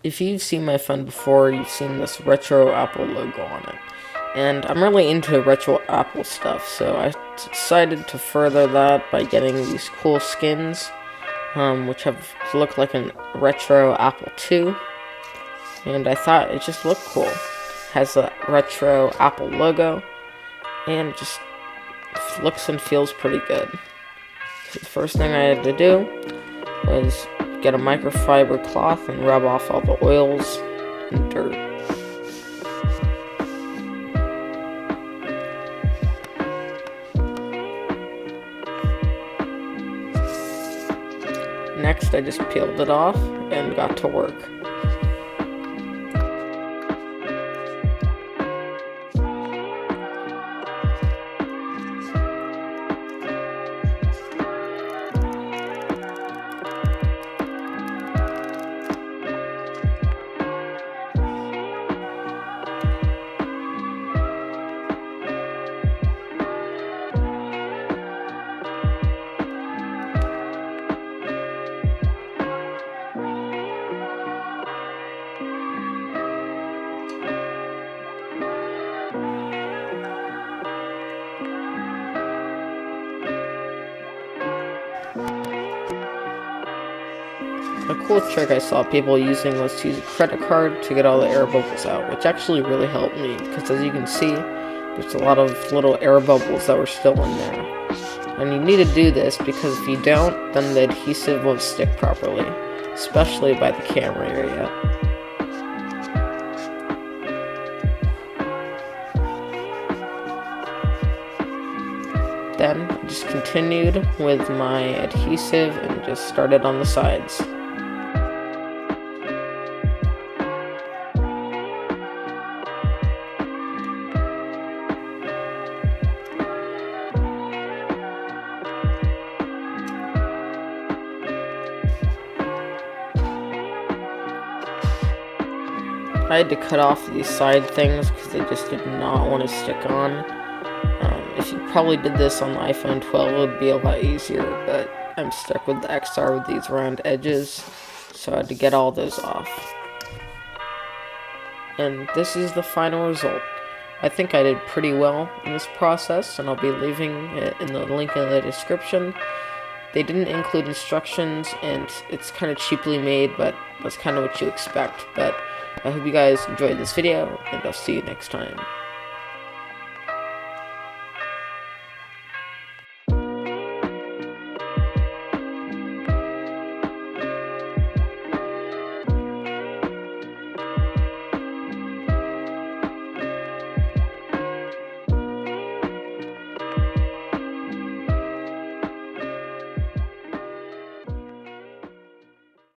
If you've seen my phone before, you've seen this retro Apple logo on it. And I'm really into retro Apple stuff, so I decided to further that by getting these cool skins, which look like a retro Apple II. And I thought it just looked cool. It has a retro Apple logo, and it just looks and feels pretty good. So the first thing I had to do was get a microfiber cloth and rub off all the oils and dirt. Next, I just peeled it off and got to work. A cool trick I saw people using was to use a credit card to get all the air bubbles out, which actually really helped me, because as you can see, there's a lot of little air bubbles that were still in there. And you need to do this because if you don't, then the adhesive won't stick properly, especially by the camera area. Then I just continued with my adhesive and just started on the sides. I had to cut off these side things because they just did not want to stick on. If you probably did this on the iPhone 12, it would be a lot easier, but I'm stuck with the XR with these round edges, so I had to get all those off. And this is the final result. I think I did pretty well in this process, and I'll be leaving it in the link in the description. They didn't include instructions, and it's kind of cheaply made, but that's kind of what you expect. But I hope you guys enjoyed this video, and I'll see you next time.